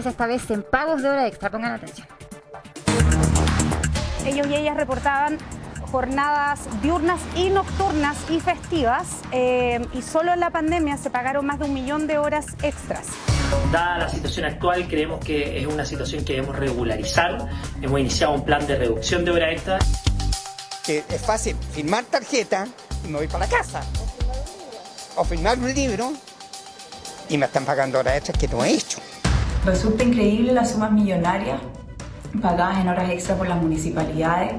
esta vez en pagos de hora extra, pongan atención. Ellos y ellas reportaban jornadas diurnas y nocturnas y festivas y solo en la pandemia se pagaron más de 1 millón de horas extras. Dada la situación actual, creemos que es una situación que debemos regularizar. Hemos iniciado un plan de reducción de horas extras. Es fácil firmar tarjeta y me voy para la casa. O firmar un libro y me están pagando horas extras que no he hecho. Resulta increíble las sumas millonarias pagadas en horas extra por las municipalidades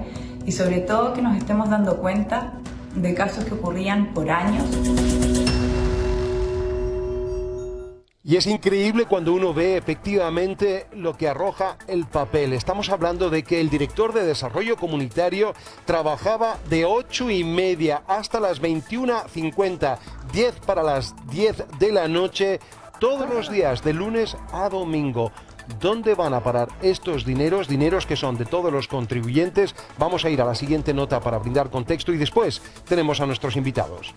y sobre todo que nos estemos dando cuenta de casos que ocurrían por años. Y es increíble cuando uno ve efectivamente lo que arroja el papel. Estamos hablando de que el director de Desarrollo Comunitario trabajaba de 8:30 hasta las 21:50, 10 para las 10 de la noche, todos los días, de lunes a domingo. ¿Dónde van a parar estos dineros? Dineros que son de todos los contribuyentes. Vamos a ir a la siguiente nota para brindar contexto y después tenemos a nuestros invitados.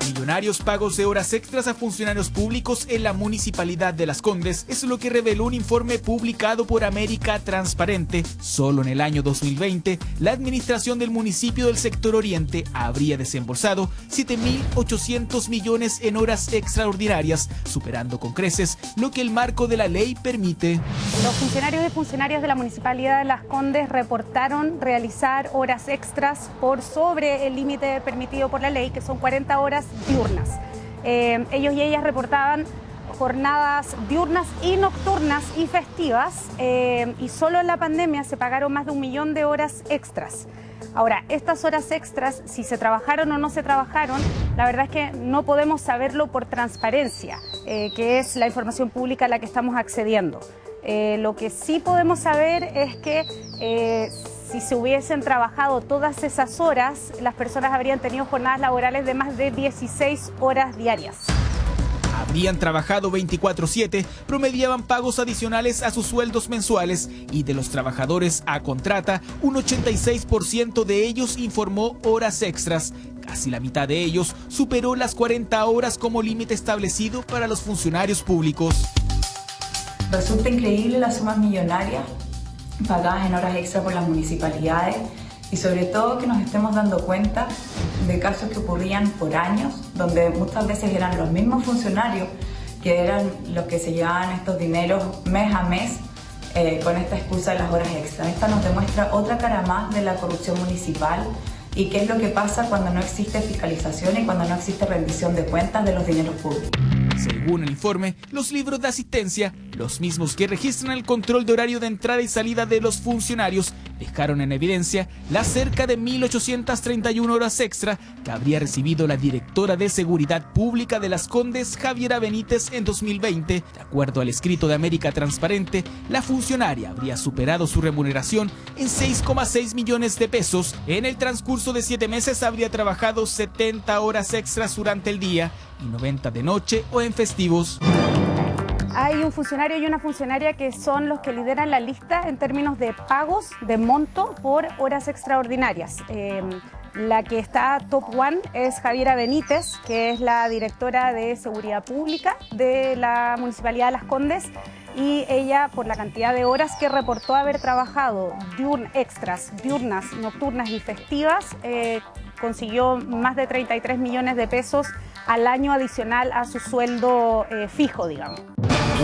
Millonarios pagos de horas extras a funcionarios públicos en la Municipalidad de Las Condes es lo que reveló un informe publicado por América Transparente. Solo en el año 2020, la administración del municipio del sector oriente habría desembolsado 7.800 millones en horas extraordinarias, superando con creces lo que el marco de la ley permite. Los funcionarios y funcionarias de la Municipalidad de Las Condes reportaron realizar horas extras por sobre el límite permitido por la ley, que son 40 horas diurnas. Ellos y ellas reportaban jornadas diurnas y nocturnas y festivas y solo en la pandemia se pagaron más de 1 millón de horas extras. Ahora, estas horas extras, si se trabajaron o no se trabajaron, la verdad es que no podemos saberlo por transparencia, que es la información pública a la que estamos accediendo. Lo que sí podemos saber es que si se hubiesen trabajado todas esas horas, las personas habrían tenido jornadas laborales de más de 16 horas diarias. Habrían trabajado 24/7, promediaban pagos adicionales a sus sueldos mensuales y de los trabajadores a contrata, un 86% de ellos informó horas extras. Casi la mitad de ellos superó las 40 horas como límite establecido para los funcionarios públicos. Resulta increíble las sumas millonarias pagadas en horas extra por las municipalidades y sobre todo que nos estemos dando cuenta de casos que ocurrían por años, donde muchas veces eran los mismos funcionarios que eran los que se llevaban estos dineros mes a mes con esta excusa de las horas extras. Esta nos demuestra otra cara más de la corrupción municipal y qué es lo que pasa cuando no existe fiscalización y cuando no existe rendición de cuentas de los dineros públicos. Según el informe, los libros de asistencia, los mismos que registran el control de horario de entrada y salida de los funcionarios, dejaron en evidencia las cerca de 1.831 horas extra que habría recibido la directora de Seguridad Pública de Las Condes, Javiera Benítez, en 2020. De acuerdo al escrito de América Transparente, la funcionaria habría superado su remuneración en 6,6 millones de pesos. En el transcurso de 7 meses habría trabajado 70 horas extras durante el día y 90 de noche o en festivos. Hay un funcionario y una funcionaria que son los que lideran la lista en términos de pagos de monto por horas extraordinarias. La que está top one es Javiera Benítez, que es la directora de Seguridad Pública de la Municipalidad de Las Condes, y ella, por la cantidad de horas que reportó haber trabajado extras, diurnas, nocturnas y festivas, consiguió más de 33 millones de pesos al año adicional a su sueldo fijo, digamos.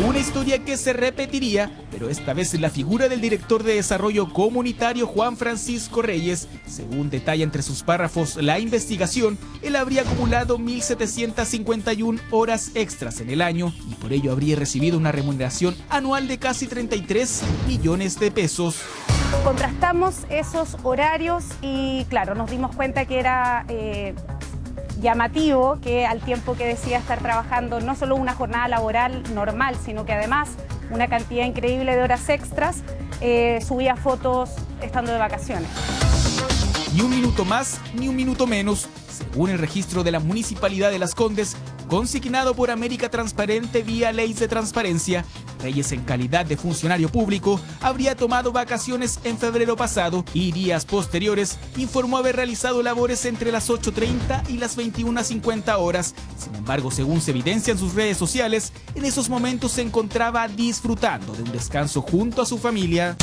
Una historia que se repetiría, pero esta vez en la figura del director de Desarrollo Comunitario Juan Francisco Reyes. Según detalla entre sus párrafos la investigación, él habría acumulado 1.751 horas extras en el año y por ello habría recibido una remuneración anual de casi 33 millones de pesos. Contrastamos esos horarios y claro, nos dimos cuenta que era llamativo que al tiempo que decía estar trabajando no solo una jornada laboral normal, sino que además una cantidad increíble de horas extras, subía fotos estando de vacaciones. Ni un minuto más, ni un minuto menos. Según el registro de la Municipalidad de Las Condes, consignado por América Transparente vía Ley de Transparencia, Reyes, en calidad de funcionario público, habría tomado vacaciones en febrero pasado y días posteriores informó haber realizado labores entre las 8:30 y las 21:50 horas. Sin embargo, según se evidencia en sus redes sociales, en esos momentos se encontraba disfrutando de un descanso junto a su familia.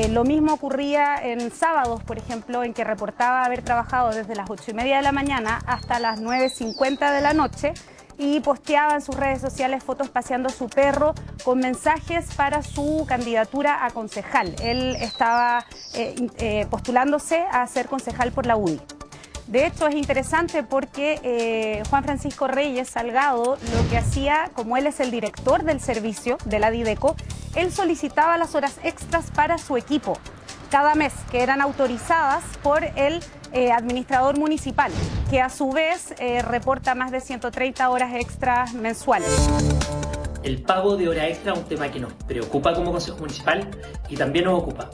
Lo mismo ocurría en sábados, por ejemplo, en que reportaba haber trabajado desde las 8:30 de la mañana hasta las 9:50 de la noche y posteaba en sus redes sociales fotos paseando a su perro con mensajes para su candidatura a concejal. Él estaba postulándose a ser concejal por la UDI. De hecho, es interesante porque Juan Francisco Reyes Salgado lo que hacía, como él es el director del servicio de la Dideco, él solicitaba las horas extras para su equipo cada mes, que eran autorizadas por el administrador municipal, que a su vez reporta más de 130 horas extras mensuales. El pago de hora extra es un tema que nos preocupa como Consejo Municipal y también nos ocupa.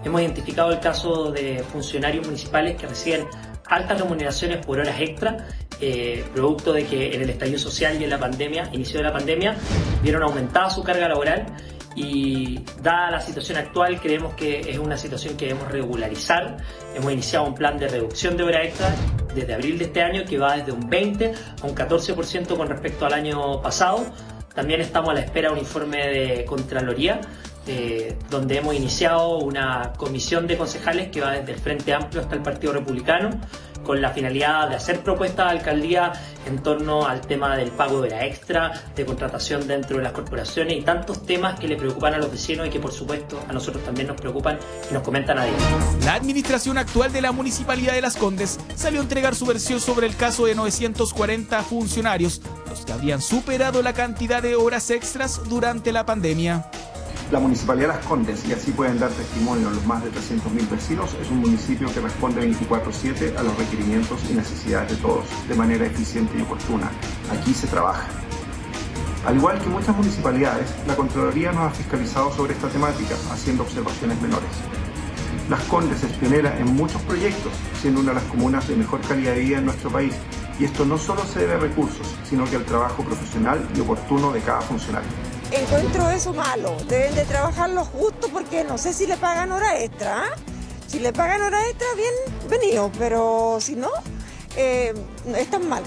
Hemos identificado el caso de funcionarios municipales que reciben altas remuneraciones por horas extra, producto de que en el estallido social y en la pandemia, inicio de la pandemia, vieron aumentada su carga laboral y dada la situación actual creemos que es una situación que debemos regularizar. Hemos iniciado un plan de reducción de horas extra desde abril de este año que va desde un 20 a un 14% con respecto al año pasado. También estamos a la espera de un informe de Contraloría, donde hemos iniciado una comisión de concejales que va desde el Frente Amplio hasta el Partido Republicano, con la finalidad de hacer propuestas a la alcaldía en torno al tema del pago de hora extra, de contratación dentro de las corporaciones y tantos temas que le preocupan a los vecinos y que por supuesto a nosotros también nos preocupan y nos comentan a diario. La administración actual de la Municipalidad de Las Condes salió a entregar su versión sobre el caso de 940 funcionarios, los que habrían superado la cantidad de horas extras durante la pandemia. La Municipalidad de Las Condes, y así pueden dar testimonio los más de 300.000 vecinos, es un municipio que responde 24/7 a los requerimientos y necesidades de todos, de manera eficiente y oportuna. Aquí se trabaja. Al igual que muchas municipalidades, la Contraloría nos ha fiscalizado sobre esta temática, haciendo observaciones menores. Las Condes es pionera en muchos proyectos, siendo una de las comunas de mejor calidad de vida en nuestro país. Y esto no solo se debe a recursos, sino que al trabajo profesional y oportuno de cada funcionario. Encuentro eso malo, deben de trabajar los justos porque no sé si le pagan hora extra. Si le pagan hora extra, bienvenido, pero si no, están mal,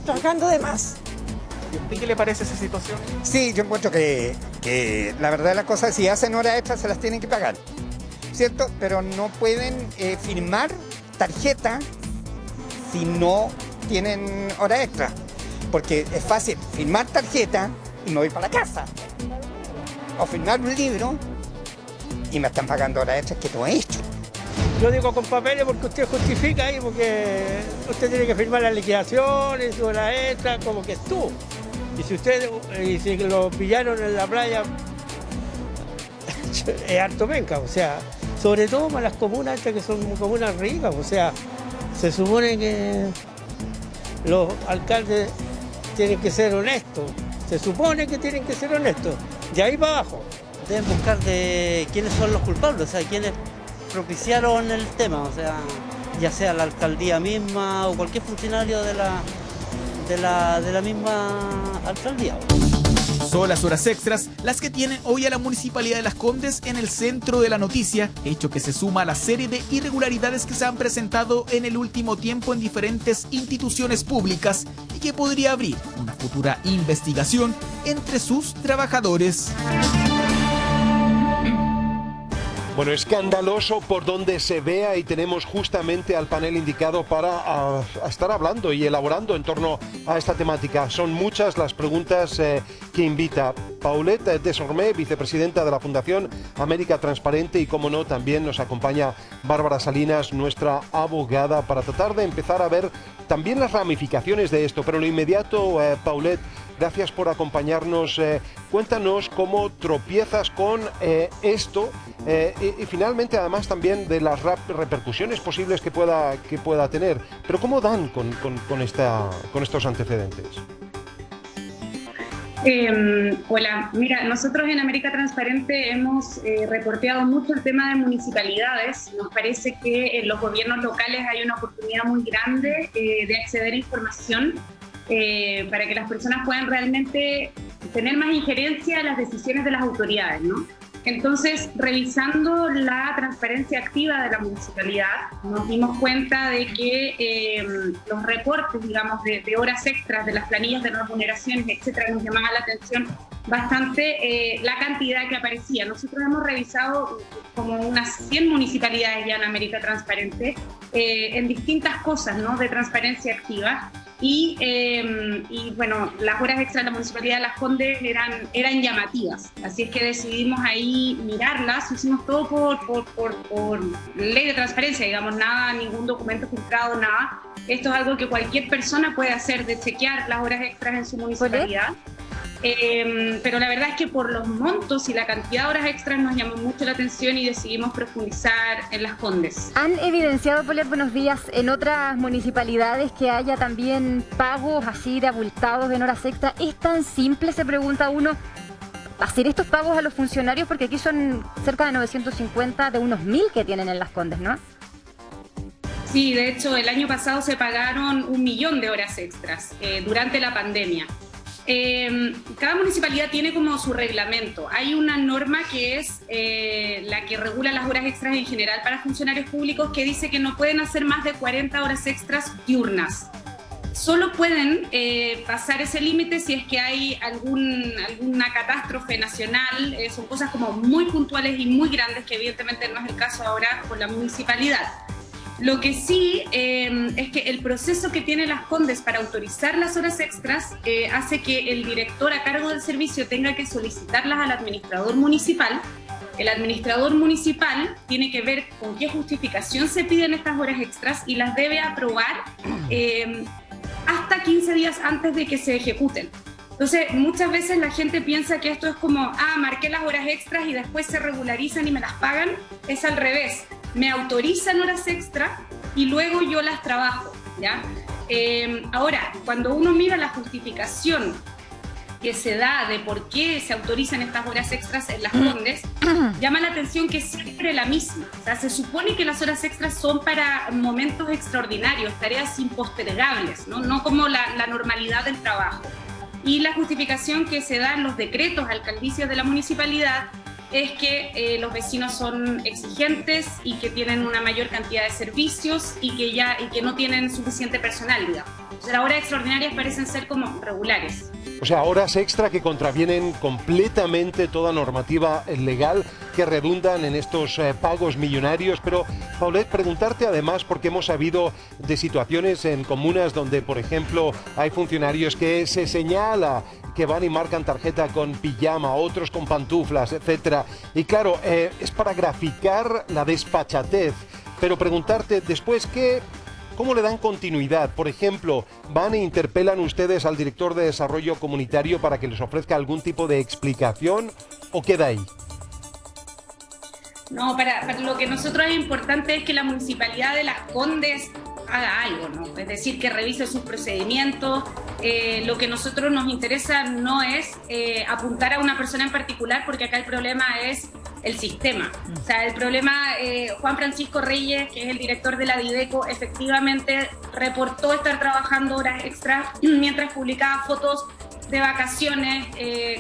trabajando de más. ¿Y qué le parece esa situación? Sí, yo encuentro que la verdad de las cosas, si hacen horas extras se las tienen que pagar, ¿cierto? Pero no pueden firmar tarjeta si no tienen hora extra, porque es fácil firmar tarjeta y me voy para la casa, o firmar un libro y me están pagando horas extras que no he hecho. Yo digo con papeles porque usted justifica ahí, porque usted tiene que firmar las liquidaciones, su hora extra, como que es tú. Y si lo pillaron en la playa, es harto penca, o sea, sobre todo para las comunas estas que son comunas ricas, o sea, se supone que los alcaldes tienen que ser honestos, se supone que tienen que ser honestos, de ahí para abajo. Deben buscar de quiénes son los culpables, o sea, quiénes propiciaron el tema, o sea, ya sea la alcaldía misma o cualquier funcionario de la misma alcaldía. Son las horas extras las que tiene hoy a la Municipalidad de Las Condes en el centro de la noticia, hecho que se suma a la serie de irregularidades que se han presentado en el último tiempo en diferentes instituciones públicas y que podría abrir una futura investigación entre sus trabajadores. Bueno, escandaloso por donde se vea y tenemos justamente al panel indicado para a estar hablando y elaborando en torno a esta temática. Son muchas las preguntas que invita Paulette Desormé, vicepresidenta de la Fundación América Transparente, y como no, también nos acompaña Bárbara Salinas, nuestra abogada, para tratar de empezar a ver también las ramificaciones de esto. Pero en lo inmediato, Paulette, gracias por acompañarnos. Cuéntanos cómo tropiezas con esto y finalmente además también de las repercusiones posibles que pueda tener. Pero ¿cómo dan con estos antecedentes? Hola, mira, nosotros en América Transparente hemos reporteado mucho el tema de municipalidades. Nos parece que en los gobiernos locales hay una oportunidad muy grande de acceder a información para que las personas puedan realmente tener más injerencia en las decisiones de las autoridades, ¿no? Entonces, revisando la transparencia activa de la municipalidad, nos dimos cuenta de que los reportes, digamos, de horas extras de las planillas de remuneraciones, etcétera, nos llamaba la atención bastante la cantidad que aparecía. Nosotros hemos revisado como unas 100 municipalidades ya en América Transparente en distintas cosas, ¿no?, de transparencia activa. Y bueno, las horas extras de la Municipalidad de Las Condes eran llamativas, así es que decidimos ahí mirarlas, hicimos todo por ley de transparencia, digamos, nada, ningún documento filtrado, nada. Esto es algo que cualquier persona puede hacer, de chequear las horas extras en su municipalidad. Pero la verdad es que por los montos y la cantidad de horas extras nos llamó mucho la atención y decidimos profundizar en Las Condes. ¿Han evidenciado, Paulette, buenos días, en otras municipalidades que haya también pagos así de abultados en horas extras? ¿Es tan simple, se pregunta uno, hacer estos pagos a los funcionarios? Porque aquí son cerca de 950 de unos 1000 que tienen en Las Condes, ¿no? Sí, de hecho, el año pasado se pagaron 1 millón de horas extras durante la pandemia. Cada municipalidad tiene como su reglamento. Hay una norma que es la que regula las horas extras en general para funcionarios públicos, que dice que no pueden hacer más de 40 horas extras diurnas. Solo pueden pasar ese límite si es que hay alguna catástrofe nacional, son cosas como muy puntuales y muy grandes, que evidentemente no es el caso ahora con la municipalidad. Lo que sí es que el proceso que tiene Las Condes para autorizar las horas extras hace que el director a cargo del servicio tenga que solicitarlas al administrador municipal. El administrador municipal tiene que ver con qué justificación se piden estas horas extras y las debe aprobar hasta 15 días antes de que se ejecuten. Entonces, muchas veces la gente piensa que esto es como, marqué las horas extras y después se regularizan y me las pagan. Es al revés. Me autorizan horas extra y luego yo las trabajo, ¿ya? Ahora, cuando uno mira la justificación que se da de por qué se autorizan estas horas extras en Las Condes, llama la atención que es siempre la misma. O sea, se supone que las horas extras son para momentos extraordinarios, tareas impostergables, ¿no? No como la normalidad del trabajo. Y la justificación que se da en los decretos alcaldicios de la municipalidad es que los vecinos son exigentes y que tienen una mayor cantidad de servicios y que no tienen suficiente personal, digamos. O sea, las horas extraordinarias parecen ser como regulares. O sea, horas extra que contravienen completamente toda normativa legal, que redundan en estos pagos millonarios. Pero, Paulette, preguntarte además, porque hemos sabido de situaciones en comunas donde, por ejemplo, hay funcionarios que se señala que van y marcan tarjeta con pijama, otros con pantuflas, etcétera. Y claro, es para graficar la despachatez. Pero preguntarte después, ¿cómo le dan continuidad? Por ejemplo, ¿van e interpelan ustedes al director de desarrollo comunitario para que les ofrezca algún tipo de explicación o queda ahí? No, para lo que nosotros es importante es que la Municipalidad de Las Condes haga algo, ¿no? Es decir, que revise sus procedimientos. Lo que a nosotros nos interesa no es apuntar a una persona en particular, porque acá el problema es el sistema. O sea, el problema, Juan Francisco Reyes, que es el director de la Dideco, efectivamente reportó estar trabajando horas extras mientras publicaba fotos de vacaciones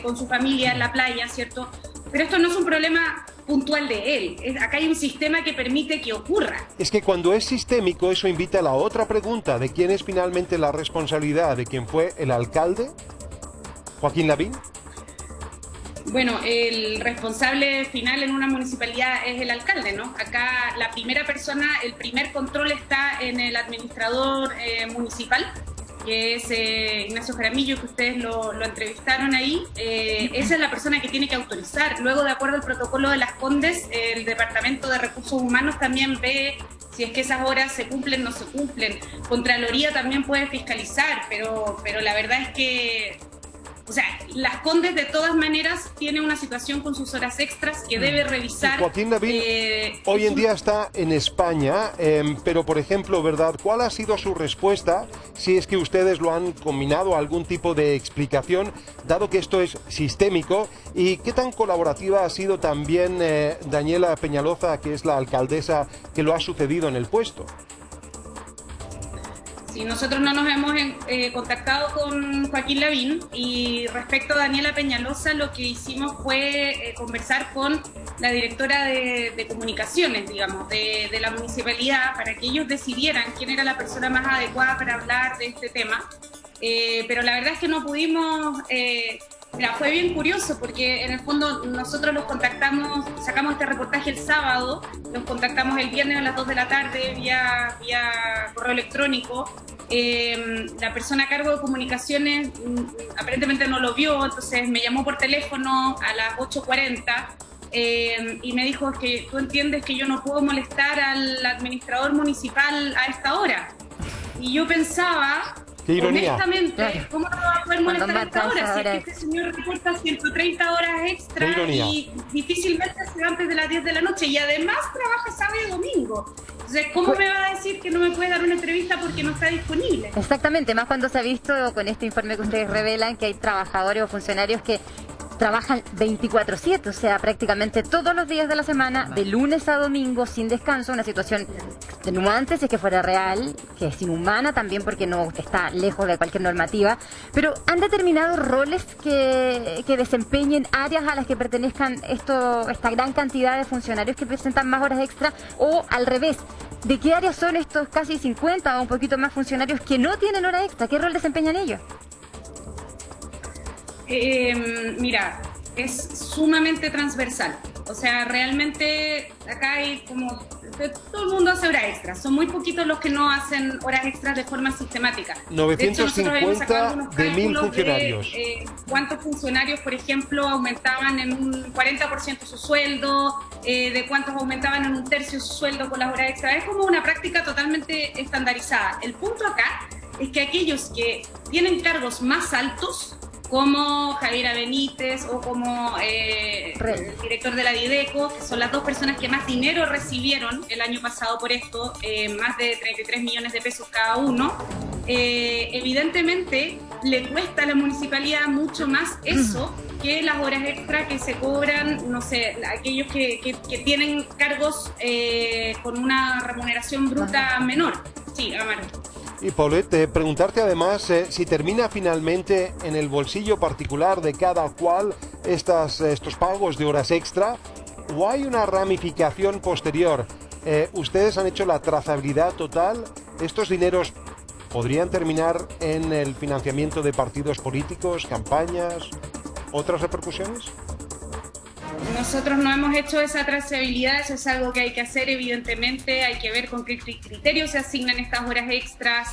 con su familia en la playa, ¿cierto? Pero esto no es un problema puntual de él. Acá hay un sistema que permite que ocurra. Es que cuando es sistémico, eso invita a la otra pregunta de quién es finalmente la responsabilidad de quién fue el alcalde, Joaquín Lavín. Bueno, el responsable final en una municipalidad es el alcalde, ¿no? Acá la primera persona, el primer control está en el administrador municipal, que es Ignacio Jaramillo, que ustedes lo entrevistaron ahí. Esa es la persona que tiene que autorizar. Luego, de acuerdo al protocolo de Las Condes, el Departamento de Recursos Humanos también ve si es que esas horas se cumplen o no se cumplen. Contraloría también puede fiscalizar, pero la verdad es que, o sea, Las Condes de todas maneras tiene una situación con sus horas extras que debe revisar. Joaquín Lavín hoy en día está en España, pero por ejemplo, ¿verdad? ¿Cuál ha sido su respuesta si es que ustedes lo han combinado a algún tipo de explicación, dado que esto es sistémico? ¿Y qué tan colaborativa ha sido también Daniela Peñaloza, que es la alcaldesa que lo ha sucedido en el puesto? Sí, nosotros no nos hemos contactado con Joaquín Lavín, y respecto a Daniela Peñalosa lo que hicimos fue conversar con la directora de comunicaciones, digamos, de la municipalidad, para que ellos decidieran quién era la persona más adecuada para hablar de este tema. Pero la verdad es que no pudimos... Mira, fue bien curioso porque en el fondo nosotros los contactamos, sacamos este reportaje el sábado, los contactamos el viernes a las 2 de la tarde vía correo electrónico. La persona a cargo de comunicaciones aparentemente no lo vio, entonces me llamó por teléfono a las 8:40 y me dijo: es que tú entiendes que yo no puedo molestar al administrador municipal a esta hora. Y yo pensaba... Qué ironía. Honestamente, Claro. ¿cómo no va a poder molestar a esta hora? Si es que este señor reporta 130 horas extra y difícilmente se va antes de las 10 de la noche, y además trabaja sábado y domingo. Entonces, ¿cómo me va a decir que no me puede dar una entrevista porque no está disponible? Exactamente, más cuando se ha visto con este informe que ustedes revelan que hay trabajadores o funcionarios que trabajan 24/7, o sea, prácticamente todos los días de la semana, de lunes a domingo, sin descanso, una situación extenuante si es que fuera real, que es inhumana también porque no está lejos de cualquier normativa, pero ¿han determinado roles que desempeñen áreas a las que pertenezcan esta gran cantidad de funcionarios que presentan más horas extra, o al revés? ¿De qué áreas son estos casi 50 o un poquito más funcionarios que no tienen hora extra? ¿Qué rol desempeñan ellos? Mira, es sumamente transversal. O sea, realmente acá hay como... todo el mundo hace horas extras. Son muy poquitos los que no hacen horas extras de forma sistemática. 950 de 1.000 funcionarios. ¿Cuántos funcionarios, por ejemplo, aumentaban en un 40% su sueldo? ¿De cuántos aumentaban en un tercio su sueldo con las horas extras? Es como una práctica totalmente estandarizada. El punto acá es que aquellos que tienen cargos más altos, como Javiera Benítez o como el director de la Dideco, que son las dos personas que más dinero recibieron el año pasado por esto, más de 33 millones de pesos cada uno, evidentemente le cuesta a la municipalidad mucho más eso que las horas extra que se cobran, no sé, aquellos que tienen cargos con una remuneración bruta menor. Sí, Amaro. Y Paulette, preguntarte además si termina finalmente en el bolsillo particular de cada cual estos pagos de horas extra, o hay una ramificación posterior. ¿Ustedes han hecho la trazabilidad total? ¿Estos dineros podrían terminar en el financiamiento de partidos políticos, campañas, otras repercusiones? Nosotros no hemos hecho esa trazabilidad, eso es algo que hay que hacer, evidentemente, hay que ver con qué criterios se asignan estas horas extras.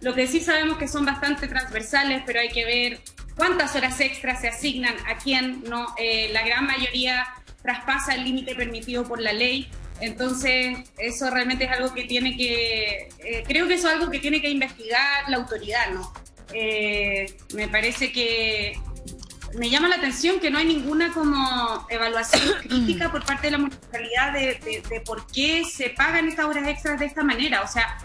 Lo que sí sabemos que son bastante transversales, pero hay que ver cuántas horas extras se asignan a quién, ¿no? La gran mayoría traspasa el límite permitido por la ley, entonces eso realmente es algo que tiene que, creo que eso es algo que tiene que investigar la autoridad, ¿no? Me parece que... Me llama la atención que no hay ninguna como evaluación crítica por parte de la municipalidad de por qué se pagan estas horas extras de esta manera. O sea,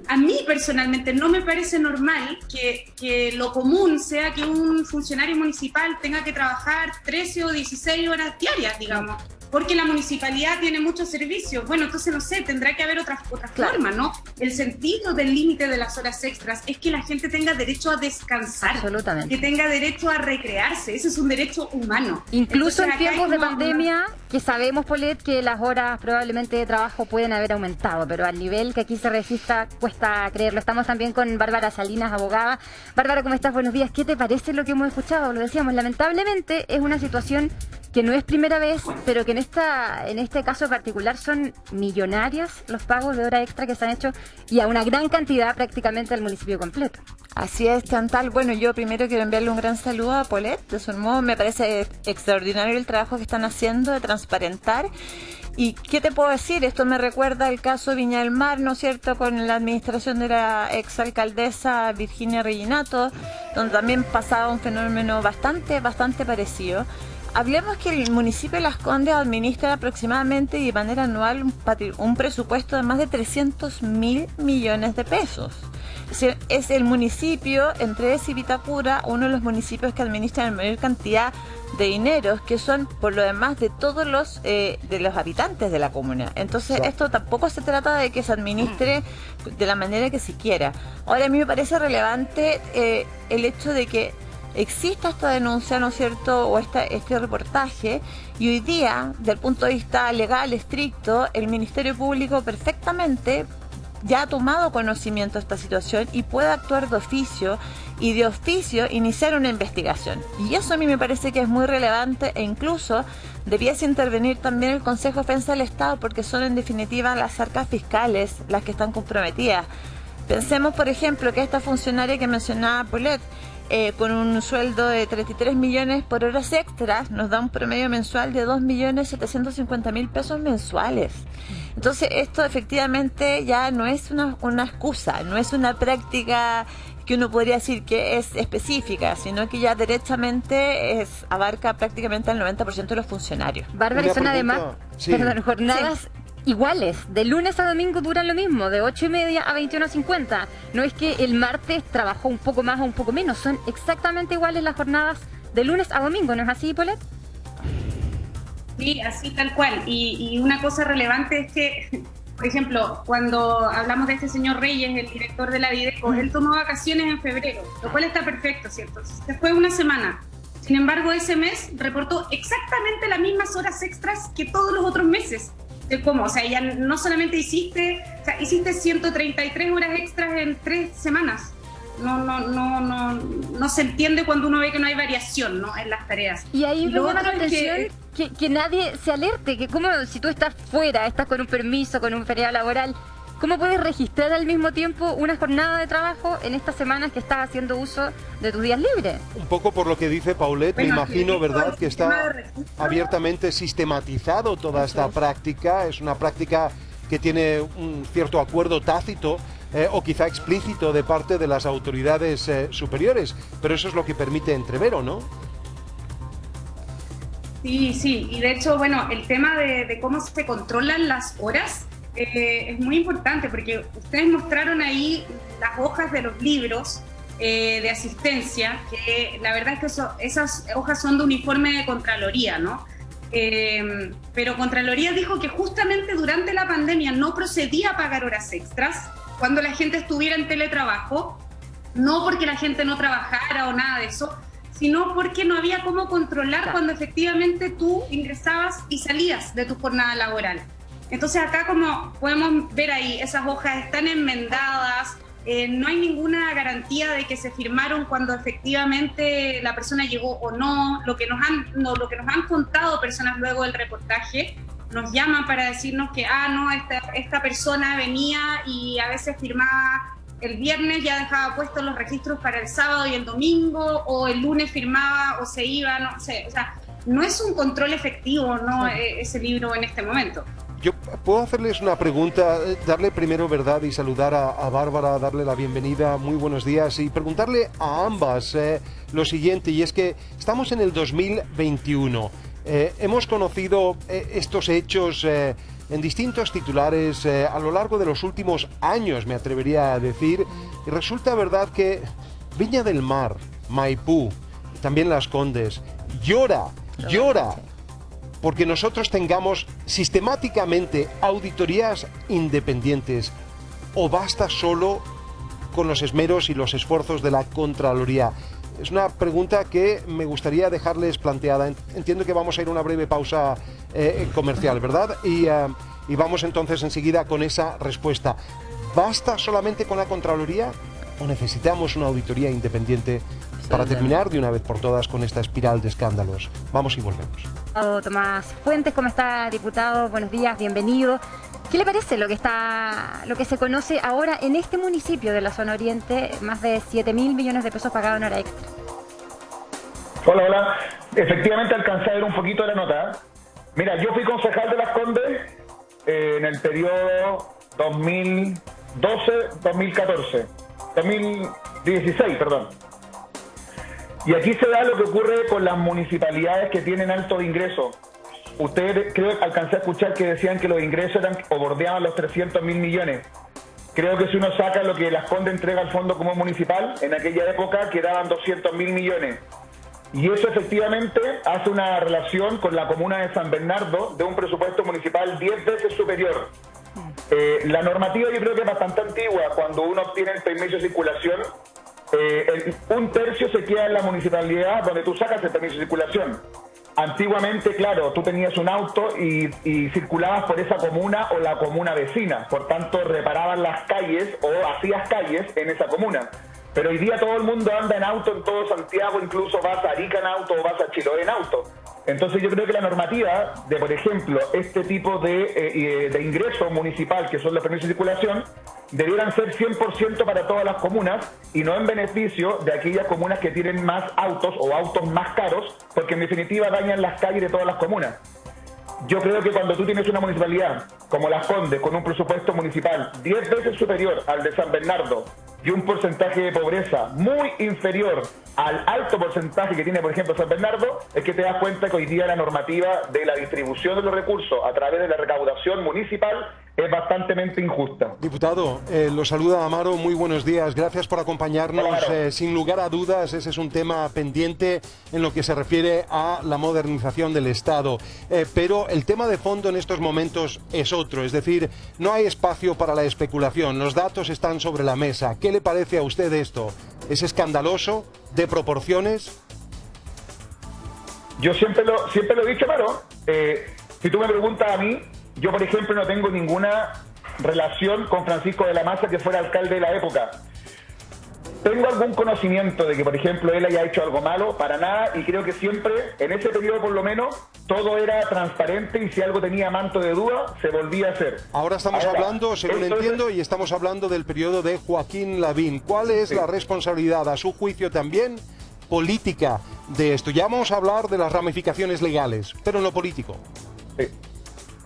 a mí personalmente no me parece normal que lo común sea que un funcionario municipal tenga que trabajar 13 o 16 horas diarias, digamos, porque la municipalidad tiene muchos servicios. Bueno, entonces no sé, tendrá que haber otras formas, ¿no? El sentido del límite de las horas extras es que la gente tenga derecho a descansar, absolutamente, que tenga derecho a recrearse. Ese es un derecho humano. Incluso entonces, en tiempos de pandemia, que sabemos, Paulette, que las horas probablemente de trabajo pueden haber aumentado, pero al nivel que aquí se registra cuesta creerlo. Estamos también con Bárbara Salinas, abogada. Bárbara, ¿cómo estás? Buenos días. ¿Qué te parece lo que hemos escuchado? Lo decíamos, lamentablemente es una situación que no es primera vez, pero que en este caso particular son millonarias los pagos de hora extra que se han hecho, y a una gran cantidad, prácticamente al municipio completo. Así es, Chantal. Bueno, yo primero quiero enviarle un gran saludo a Paulette. De su modo, me parece extraordinario el trabajo que están haciendo de transparentar. ¿Y qué te puedo decir? Esto me recuerda al caso Viña del Mar, ¿no es cierto?, con la administración de la exalcaldesa Virginia Reginato, donde también pasaba un fenómeno bastante parecido. Hablemos que el municipio de Las Condes administra aproximadamente y de manera anual un presupuesto de más de 300.000 millones de pesos. es el municipio, entre ese y Vitacura, uno de los municipios que administran la mayor cantidad de dineros, que son por lo demás de todos los habitantes de la comuna. Entonces esto tampoco se trata de que se administre de la manera que se quiera. Ahora, a mí me parece relevante el hecho de que exista esta denuncia, ¿no es cierto?, o este reportaje, y hoy día, desde el punto de vista legal estricto, el Ministerio Público perfectamente ya ha tomado conocimiento de esta situación y puede actuar de oficio y de oficio iniciar una investigación. Y eso a mí me parece que es muy relevante, e incluso debiese intervenir también el Consejo de Defensa del Estado, porque son en definitiva las arcas fiscales las que están comprometidas. Pensemos, por ejemplo, que esta funcionaria que mencionaba Paulette, con un sueldo de 33 millones por horas extras, nos da un promedio mensual de 2.750.000 pesos mensuales. Entonces esto efectivamente ya no es una excusa, no es una práctica que uno podría decir que es específica, sino que ya derechamente abarca prácticamente al 90% de los funcionarios. Bárbara, y son además jornadas iguales, de lunes a domingo duran lo mismo, de 8:30 a 21:50. No es que el martes trabajó un poco más o un poco menos, son exactamente iguales las jornadas de lunes a domingo, ¿no es así, Paulette? Sí, así tal cual. Y una cosa relevante es que, por ejemplo, cuando hablamos de este señor Reyes, el director de la Videco, él tomó vacaciones en febrero, lo cual está perfecto, ¿cierto? Se fue una semana. Sin embargo, ese mes reportó exactamente las mismas horas extras que todos los otros meses. ¿Cómo? O sea, ya no solamente hiciste 133 horas extras en 3 semanas. No se entiende cuando uno ve que no hay variación, ¿no?, en las tareas. Y ahí me llama la atención que nadie se alerte, que como si tú estás fuera, estás con un permiso, con un feriado laboral, ¿cómo puedes registrar al mismo tiempo una jornada de trabajo en estas semanas que estás haciendo uso de tus días libres? Un poco por lo que dice Paulette, me imagino, ¿verdad?, que está abiertamente sistematizado toda esta práctica. Es una práctica que tiene un cierto acuerdo tácito o quizá explícito de parte de las autoridades superiores, pero eso es lo que permite entrever, ¿o no? Sí, y de hecho, bueno, el tema de cómo se controlan las horas es muy importante, porque ustedes mostraron ahí las hojas de los libros de asistencia, que la verdad es que esas hojas son de uniforme de Contraloría, ¿no? Pero Contraloría dijo que justamente durante la pandemia no procedía a pagar horas extras cuando la gente estuviera en teletrabajo, no porque la gente no trabajara o nada de eso, sino porque no había cómo controlar cuando efectivamente tú ingresabas y salías de tu jornada laboral. Entonces acá, como podemos ver ahí, esas hojas están enmendadas, no hay ninguna garantía de que se firmaron cuando efectivamente la persona llegó o no. Lo que nos han contado personas luego del reportaje, nos llaman para decirnos que esta persona venía y a veces firmaba el viernes, ya dejaba puestos los registros para el sábado y el domingo, o el lunes firmaba o se iba, no sé, o sea, no es un control efectivo, ¿no? Ese libro en este momento. Yo puedo hacerles una pregunta, darle primero, ¿verdad?, y saludar a Bárbara, darle la bienvenida, muy buenos días, y preguntarle a ambas lo siguiente, y es que estamos en el 2021, hemos conocido estos hechos en distintos titulares a lo largo de los últimos años, me atrevería a decir, y resulta verdad que Viña del Mar, Maipú, también Las Condes, llora porque nosotros tengamos sistemáticamente auditorías independientes, o basta solo con los esmeros y los esfuerzos de la Contraloría. Es una pregunta que me gustaría dejarles planteada. Entiendo que vamos a ir a una breve pausa comercial, ¿verdad? Y vamos entonces enseguida con esa respuesta. ¿Basta solamente con la Contraloría o necesitamos una auditoría independiente para terminar de una vez por todas con esta espiral de escándalos? Vamos y volvemos. Tomás Fuentes, ¿cómo está, diputado? Buenos días, bienvenido. ¿Qué le parece lo que se conoce ahora en este municipio de la zona oriente? Más de 7.000 millones de pesos pagados en hora extra. Hola. Efectivamente alcancé a ver un poquito de la nota. Mira, yo fui concejal de Las Condes en el periodo 2016, perdón. Y aquí se da lo que ocurre con las municipalidades que tienen alto ingreso. Ustedes, creo que alcancé a escuchar que decían que los ingresos eran o bordeaban los 300.000 millones. Creo que si uno saca lo que Las Condes entrega al Fondo Común Municipal, en aquella época quedaban 200.000 millones. Y eso efectivamente hace una relación con la comuna de San Bernardo de un presupuesto municipal 10 veces superior. La normativa yo creo que es bastante antigua. Cuando uno obtiene el permiso de circulación, un tercio se queda en la municipalidad donde tú sacas el permiso de circulación. Antiguamente, claro, tú tenías un auto y circulabas por esa comuna o la comuna vecina. Por tanto, reparabas las calles o hacías calles en esa comuna. Pero hoy día todo el mundo anda en auto en todo Santiago, incluso vas a Arica en auto o vas a Chiloé en auto. Entonces yo creo que la normativa de, por ejemplo, este tipo de ingreso municipal, que son los permisos de circulación, debieran ser 100% para todas las comunas y no en beneficio de aquellas comunas que tienen más autos o autos más caros, porque en definitiva dañan las calles de todas las comunas. Yo creo que cuando tú tienes una municipalidad como Las Condes con un presupuesto municipal 10 veces superior al de San Bernardo y un porcentaje de pobreza muy inferior al alto porcentaje que tiene, por ejemplo, San Bernardo, es que te das cuenta que hoy día la normativa de la distribución de los recursos a través de la recaudación municipal es bastante injusta. Diputado, lo saluda Amaro, muy buenos días, gracias por acompañarnos. Sin lugar a dudas, ese es un tema pendiente en lo que se refiere a la modernización del Estado, pero el tema de fondo en estos momentos es otro, es decir, no hay espacio para la especulación, los datos están sobre la mesa. ¿Qué le parece a usted esto? ¿Es escandaloso? ¿De proporciones? Yo siempre lo he dicho, Amaro. Si tú me preguntas a mí, yo, por ejemplo, no tengo ninguna relación con Francisco de la Maza, que fuera alcalde de la época. ¿Tengo algún conocimiento de que, por ejemplo, él haya hecho algo malo? Para nada, y creo que siempre, en ese periodo por lo menos, todo era transparente y si algo tenía manto de duda, se volvía a hacer. Ahora estamos hablando, según entiendo, y estamos hablando del periodo de Joaquín Lavín. ¿Cuál es la responsabilidad, a su juicio también, política de esto? Ya vamos a hablar de las ramificaciones legales, pero en lo político. Sí.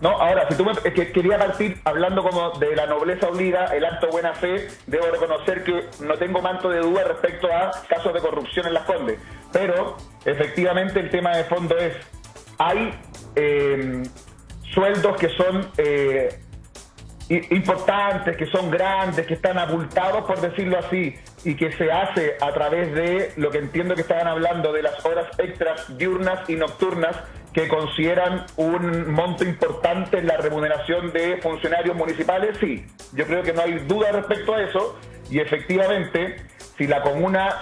No, ahora, si tú es que quería partir hablando como de la nobleza obliga, el acto de buena fe, debo reconocer que no tengo manto de duda respecto a casos de corrupción en Las Condes, pero efectivamente el tema de fondo es, hay sueldos que son importantes, que son grandes, que están abultados, por decirlo así, y que se hace a través de lo que entiendo que estaban hablando de las horas extras diurnas y nocturnas, que consideran un monto importante en la remuneración de funcionarios municipales. Sí, yo creo que no hay duda respecto a eso, y efectivamente, si la comuna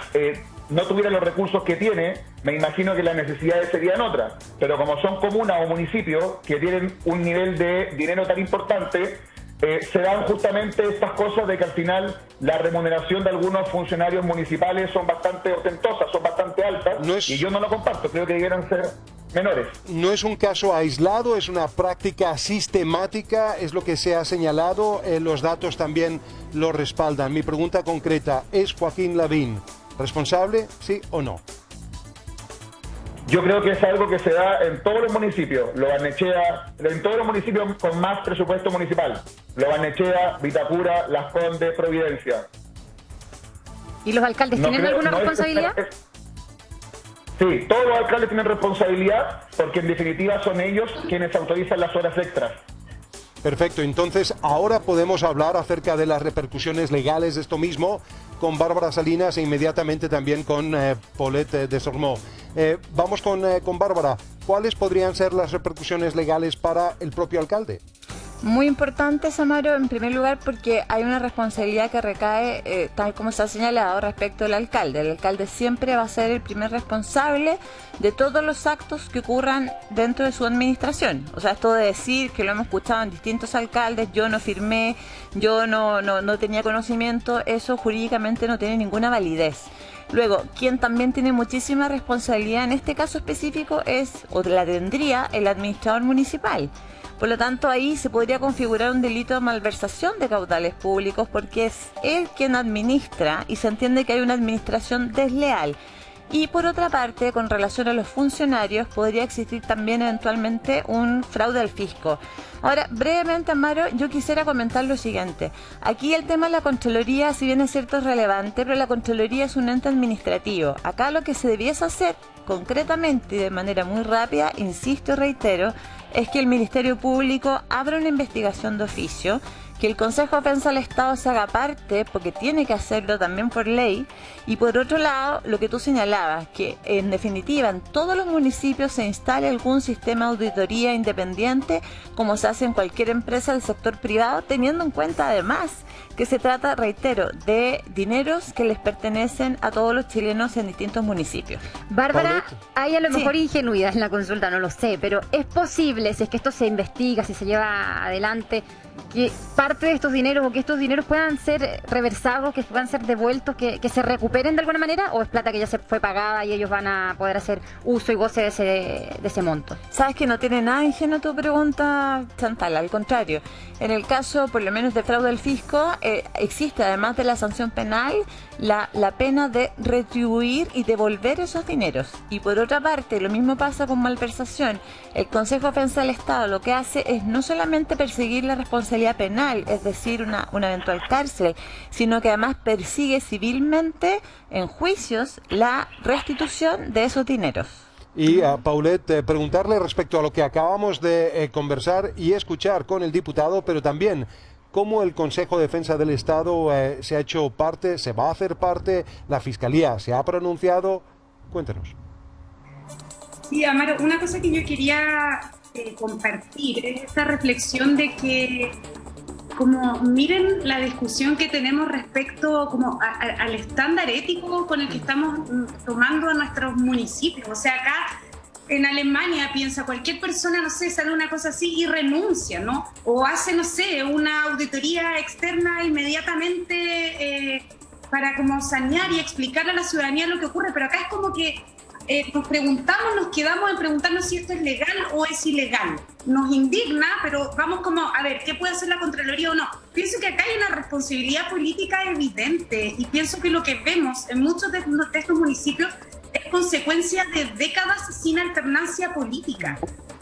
no tuviera los recursos que tiene, me imagino que las necesidades serían otras, pero como son comunas o municipios que tienen un nivel de dinero tan importante, se dan justamente estas cosas de que al final la remuneración de algunos funcionarios municipales son bastante ostentosas, son bastante altas, y yo no lo comparto, creo que debieran ser menores. No es un caso aislado, es una práctica sistemática, es lo que se ha señalado, los datos también lo respaldan. Mi pregunta concreta, ¿es Joaquín Lavín responsable, sí o no? Yo creo que es algo que se da en todos los municipios, Lo Barnechea, en todos los municipios con más presupuesto municipal, Lo Barnechea, Vitacura, Las Condes, Providencia. ¿Y los alcaldes tienen alguna responsabilidad? Sí, todos los alcaldes tienen responsabilidad porque en definitiva son ellos quienes autorizan las horas extras. Perfecto, entonces ahora podemos hablar acerca de las repercusiones legales de esto mismo con Bárbara Salinas e inmediatamente también con Paulette Desormeaux. Vamos con Bárbara. ¿Cuáles podrían ser las repercusiones legales para el propio alcalde? Muy importante, Amaro, en primer lugar porque hay una responsabilidad que recae, tal como se ha señalado, respecto al alcalde. El alcalde siempre va a ser el primer responsable de todos los actos que ocurran dentro de su administración. O sea, esto de decir, que lo hemos escuchado en distintos alcaldes, yo no firmé, yo no tenía conocimiento, eso jurídicamente no tiene ninguna validez. Luego, quien también tiene muchísima responsabilidad en este caso específico es, o la tendría, el administrador municipal. Por lo tanto, ahí se podría configurar un delito de malversación de caudales públicos porque es él quien administra y se entiende que hay una administración desleal. Y por otra parte, con relación a los funcionarios, podría existir también eventualmente un fraude al fisco. Ahora, brevemente, Amaro, yo quisiera comentar lo siguiente. Aquí el tema de la Contraloría, si bien es cierto, es relevante, pero la Contraloría es un ente administrativo. Acá lo que se debiese hacer concretamente y de manera muy rápida, insisto y reitero, es que el Ministerio Público abra una investigación de oficio que el Consejo de Defensa del Estado se haga parte, porque tiene que hacerlo también por ley, y por otro lado, lo que tú señalabas, que en definitiva en todos los municipios se instale algún sistema de auditoría independiente, como se hace en cualquier empresa del sector privado, teniendo en cuenta además que se trata, reitero, de dineros que les pertenecen a todos los chilenos en distintos municipios. Bárbara, hay a lo mejor ingenuidad en la consulta, no lo sé, pero es posible, si es que esto se investiga, si se lleva adelante, que parte de estos dineros o que estos dineros puedan ser reversados, que puedan ser devueltos, que se recuperen de alguna manera, o es plata que ya se fue pagada y ellos van a poder hacer uso y goce de ese monto. Sabes que no tiene nada ingenuo tu pregunta, Chantal, al contrario. En el caso, por lo menos de fraude al fisco, existe además de la sanción penal la pena de retribuir y devolver esos dineros. Y por otra parte, lo mismo pasa con malversación. El Consejo de Defensa del Estado lo que hace es no solamente perseguir la responsabilidad penal, es decir, una eventual cárcel, sino que además persigue civilmente en juicios la restitución de esos dineros. Y a Paulette, preguntarle respecto a lo que acabamos de conversar y escuchar con el diputado, pero también cómo el Consejo de Defensa del Estado se ha hecho parte, se va a hacer parte, la Fiscalía se ha pronunciado. Cuéntenos. Sí, Amaro, una cosa que yo quería compartir es esta reflexión de que, como miren la discusión que tenemos respecto como al estándar ético con el que estamos tomando a nuestros municipios. O sea, acá en Alemania piensa cualquier persona, no sé, sale una cosa así y renuncia, ¿no? O hace, no sé, una auditoría externa inmediatamente para como sanear y explicarle a la ciudadanía lo que ocurre. Pero acá es como que nos preguntamos, nos quedamos en preguntarnos si esto es legal o es ilegal. Nos indigna, pero vamos como, a ver, ¿qué puede hacer la Contraloría o no? Pienso que acá hay una responsabilidad política evidente y pienso que lo que vemos en muchos de estos municipios es consecuencia de décadas sin alternancia política.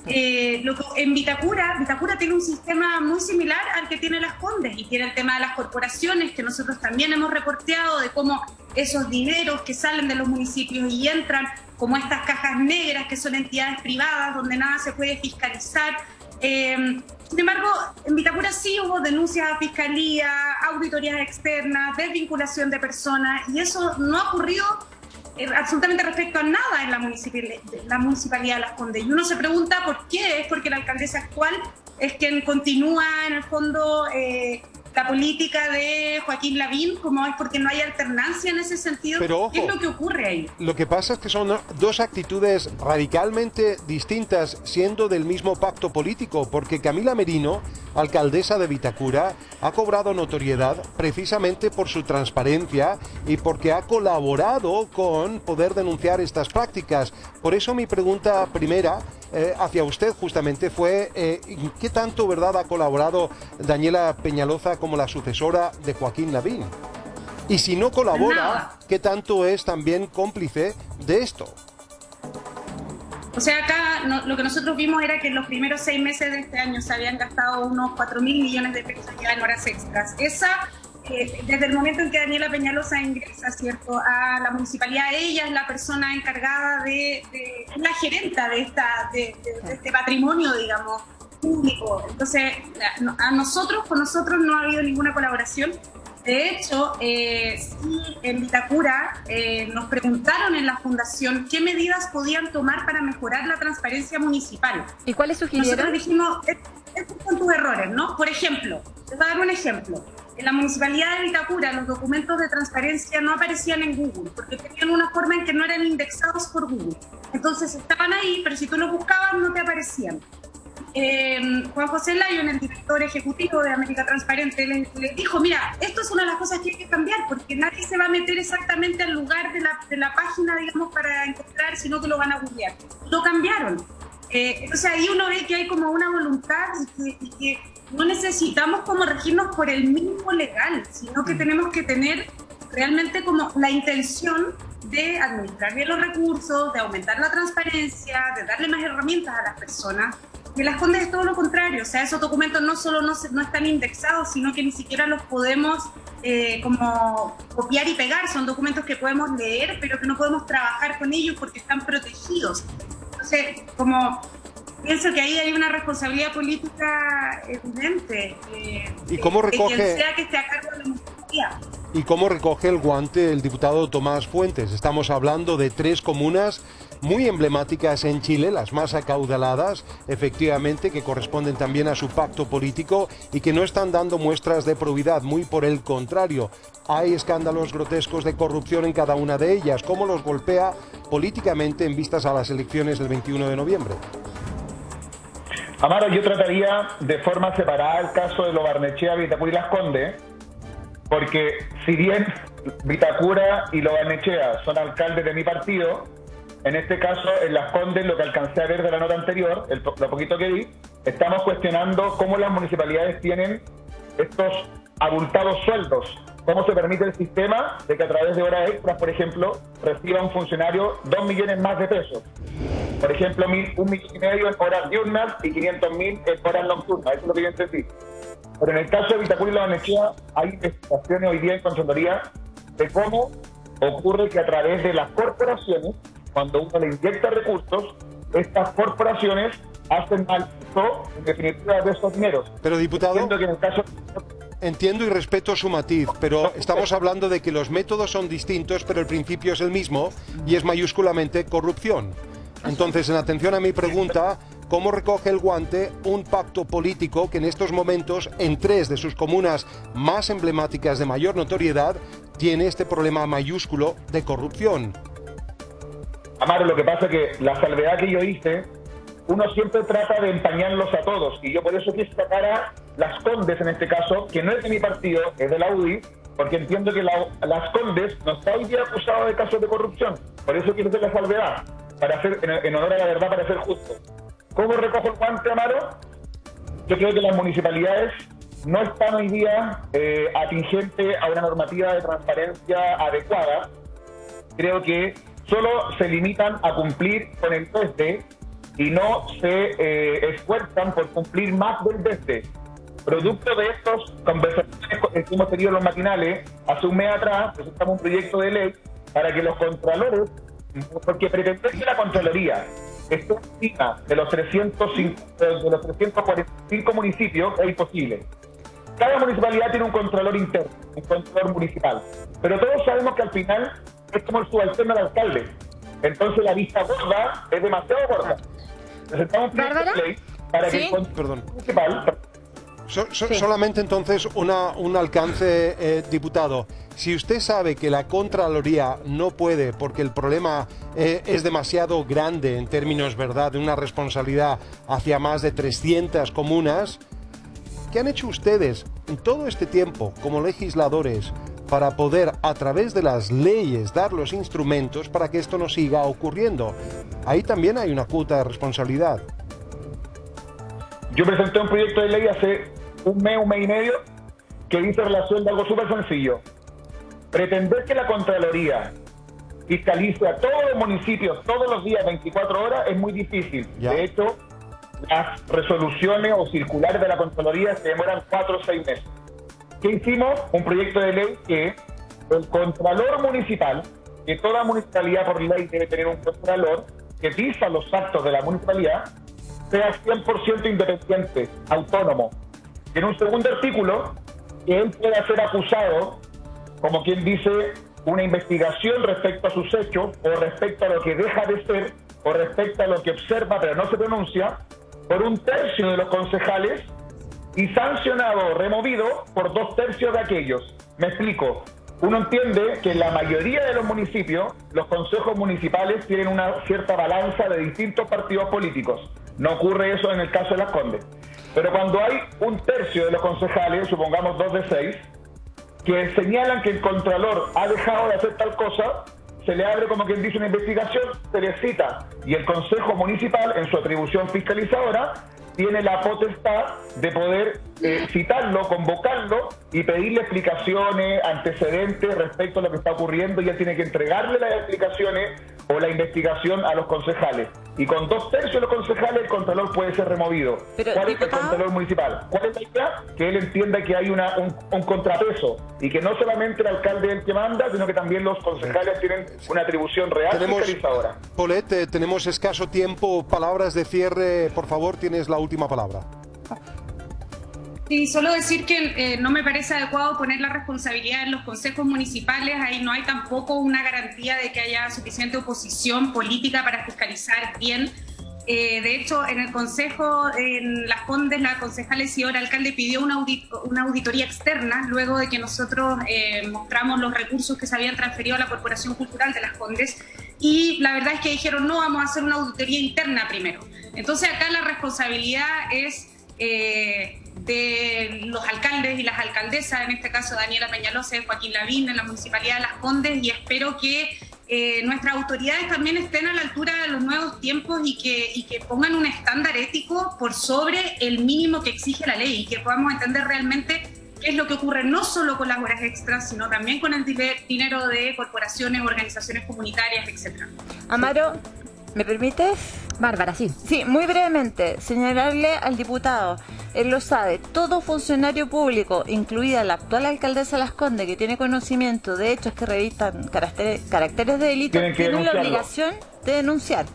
En Vitacura tiene un sistema muy similar al que tiene Las Condes y tiene el tema de las corporaciones, que nosotros también hemos reporteado de cómo esos dineros que salen de los municipios y entran como estas cajas negras que son entidades privadas donde nada se puede fiscalizar. Sin embargo, en Vitacura sí hubo denuncias a fiscalía, auditorías externas, desvinculación de personas, y eso no ha ocurrido absolutamente respecto a nada en la municipalidad de Las Condes. Y uno se pregunta por qué. Es porque la alcaldesa actual es quien continúa en el fondo la política de Joaquín Lavín, como es porque no hay alternancia en ese sentido. Pero ojo, ¿qué es lo que ocurre ahí? Lo que pasa es que son dos actitudes radicalmente distintas siendo del mismo pacto político, porque Camila Merino, alcaldesa de Vitacura, ha cobrado notoriedad precisamente por su transparencia y porque ha colaborado con poder denunciar estas prácticas. Por eso mi pregunta primera hacia usted justamente fue ¿qué tanto, verdad, ha colaborado Daniela Peñaloza como la sucesora de Joaquín Lavín? Y si no colabora, ¿qué tanto es también cómplice de esto? O sea, acá lo que nosotros vimos era que en los primeros 6 meses de este año se habían gastado unos 4.000 millones de pesos ya en horas extras. Desde el momento en que Daniela Peñaloza ingresa, ¿cierto?, a la municipalidad, ella es la persona encargada la gerenta de este patrimonio, digamos, público. Entonces, con nosotros no ha habido ninguna colaboración. De hecho, sí, en Vitacura nos preguntaron en la fundación qué medidas podían tomar para mejorar la transparencia municipal. ¿Y cuáles sugirieron? Nosotros dijimos, estos son tus errores, ¿no? Por ejemplo, les voy a dar un ejemplo. En la municipalidad de Vitacura los documentos de transparencia no aparecían en Google porque tenían una forma en que no eran indexados por Google. Entonces estaban ahí, pero si tú los buscabas no te aparecían. Juan José Lyon, el director ejecutivo de América Transparente, le dijo, mira, esto es una de las cosas que hay que cambiar porque nadie se va a meter exactamente al lugar de la página, digamos, para encontrar, sino que lo van a googlear. Lo cambiaron. Entonces ahí uno ve que hay como una voluntad y que no necesitamos como regirnos por el mínimo legal, sino que tenemos que tener realmente como la intención de administrar bien los recursos, de aumentar la transparencia, de darle más herramientas a las personas. Y Las Condes es todo lo contrario, o sea, esos documentos no solo no están indexados, sino que ni siquiera los podemos como copiar y pegar. Son documentos que podemos leer, pero que no podemos trabajar con ellos porque están protegidos. Entonces, como pienso que ahí hay una responsabilidad política evidente. ¿Y cómo recoge? De quien sea que esté a cargo de la municipalidad. ¿Y cómo recoge el guante el diputado Tomás Fuentes? Estamos hablando de 3 comunas muy emblemáticas en Chile, las más acaudaladas, efectivamente, que corresponden también a su pacto político y que no están dando muestras de probidad, muy por el contrario. Hay escándalos grotescos de corrupción en cada una de ellas. ¿Cómo los golpea políticamente en vistas a las elecciones del 21 de noviembre? Amaro, yo trataría de forma separada el caso de Lo Barnechea, Vitacura y Las Condes, porque si bien Vitacura y Lo Barnechea son alcaldes de mi partido, en este caso en Las Condes, lo que alcancé a ver de la nota anterior, lo poquito que vi, estamos cuestionando cómo las municipalidades tienen estos abultados sueldos. ¿Cómo se permite el sistema de que a través de horas extras, por ejemplo, reciba un funcionario 2 millones más de pesos? Por ejemplo, 1,5 millones en horas diurnas y 500.000 en horas nocturnas. Eso es lo que yo entendí. Pero en el caso de Vitacura y La Barnechea hay investigaciones hoy día en Contraloría de cómo ocurre que a través de las corporaciones, cuando uno le inyecta recursos, estas corporaciones hacen mal uso, en definitiva, de esos dineros. Pero, diputado, entiendo que en el caso... Entiendo y respeto su matiz, pero estamos hablando de que los métodos son distintos, pero el principio es el mismo y es mayúsculamente corrupción. Entonces, en atención a mi pregunta, ¿cómo recoge el guante un pacto político que en estos momentos, en 3 de sus comunas más emblemáticas de mayor notoriedad, tiene este problema mayúsculo de corrupción? Amaro, lo que pasa es que la salvedad que yo hice, uno siempre trata de empañarlos a todos, y yo por eso quise sacar a Las Condes en este caso, que no es de mi partido, es de la UDI, porque entiendo que Las Condes no está hoy día acusado de casos de corrupción. Por eso quiero hacer la salvedad, para hacer, en honor a la verdad, para ser justo. ¿Cómo recojo el guante, Amaro? Yo creo que las municipalidades no están hoy día atingentes a una normativa de transparencia adecuada. Creo que solo se limitan a cumplir con el 3D y no se esfuerzan por cumplir más del 3D. Producto de estas conversaciones que hemos tenido en los matinales, hace un mes atrás presentamos un proyecto de ley para que los contralores, porque pretender que la Contraloría esté encima de los 345 municipios es imposible. Cada municipalidad tiene un contralor interno, un contralor municipal, pero todos sabemos que al final es como el subalterno del alcalde. Entonces la vista gorda es demasiado gorda. Presentamos un proyecto de ley para que el contralor municipal... Solamente entonces un alcance, diputado. Si usted sabe que la Contraloría no puede, porque el problema es demasiado grande en términos, ¿verdad?, de una responsabilidad hacia más de 300 comunas, ¿qué han hecho ustedes en todo este tiempo como legisladores para poder, a través de las leyes, dar los instrumentos para que esto no siga ocurriendo? Ahí también hay una cuota de responsabilidad. Yo presenté un proyecto de ley hace un mes y medio, que dice relación de algo súper sencillo. Pretender que la Contraloría fiscalice a todos los municipios todos los días, 24 horas, es muy difícil. De hecho, las resoluciones o circulares de la Contraloría se demoran 4 o 6 meses. ¿Qué hicimos? Un proyecto de ley que el Contralor Municipal, que toda municipalidad por ley debe tener un Contralor, que visa los actos de la municipalidad, sea 100% independiente, autónomo. Y en un segundo artículo, que él pueda ser acusado, como quien dice, una investigación respecto a sus hechos, o respecto a lo que deja de ser, o respecto a lo que observa pero no se pronuncia, por 1/3 de los concejales, y sancionado o removido por 2/3 de aquellos. Me explico. Uno entiende que en la mayoría de los municipios, los consejos municipales tienen una cierta balanza de distintos partidos políticos. No ocurre eso en el caso de Las Condes. Pero cuando hay 1/3 de los concejales, supongamos 2 de 6, que señalan que el Contralor ha dejado de hacer tal cosa, se le abre, como quien dice, una investigación, se le cita, y el Consejo Municipal, en su atribución fiscalizadora, tiene la potestad de poder citarlo, convocarlo y pedirle explicaciones, antecedentes respecto a lo que está ocurriendo, y él tiene que entregarle las explicaciones o la investigación a los concejales. Y con 2/3 de los concejales el contralor puede ser removido. Pero, ¿Cuál es el diputado? contralor municipal? ¿Cuál es la idea? Que él entienda que hay un contrapeso y que no solamente el alcalde es el que manda, sino que también los concejales tienen una atribución real fiscalizadora. Paulette, tenemos escaso tiempo. Palabras de cierre, por favor, tienes la última palabra. Sí, solo decir que no me parece adecuado poner la responsabilidad en los consejos municipales. Ahí no hay tampoco una garantía de que haya suficiente oposición política para fiscalizar bien. De hecho, en el consejo, en Las Condes, la concejal Isidora Alcalde pidió una auditoría externa luego de que nosotros mostramos los recursos que se habían transferido a la Corporación Cultural de Las Condes, y la verdad es que dijeron no, vamos a hacer una auditoría interna primero. Entonces acá la responsabilidad es de los alcaldes y las alcaldesas, en este caso Daniela Peñalosa y Joaquín Lavín en la Municipalidad de Las Condes, y espero que nuestras autoridades también estén a la altura de los nuevos tiempos y que pongan un estándar ético por sobre el mínimo que exige la ley, y que podamos entender realmente qué es lo que ocurre no solo con las horas extras, sino también con el dinero de corporaciones, organizaciones comunitarias, etc. Amaro, ¿me permites? Bárbara, sí. Sí, muy brevemente, señalarle al diputado, él lo sabe, todo funcionario público, incluida la actual alcaldesa de Las Condes, que tiene conocimiento de hechos que revistan caracteres de delito, tiene la obligación de denunciar.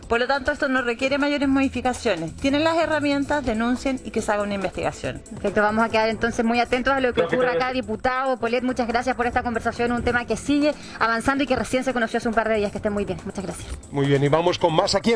Por lo tanto, esto no requiere mayores modificaciones. Tienen las herramientas, denuncien y que se haga una investigación. Perfecto, vamos a quedar entonces muy atentos a lo que ocurra acá, diputado. Paulette, muchas gracias por esta conversación, un tema que sigue avanzando y que recién se conoció hace un par de días. Que estén muy bien, muchas gracias. Muy bien, y vamos con más aquí.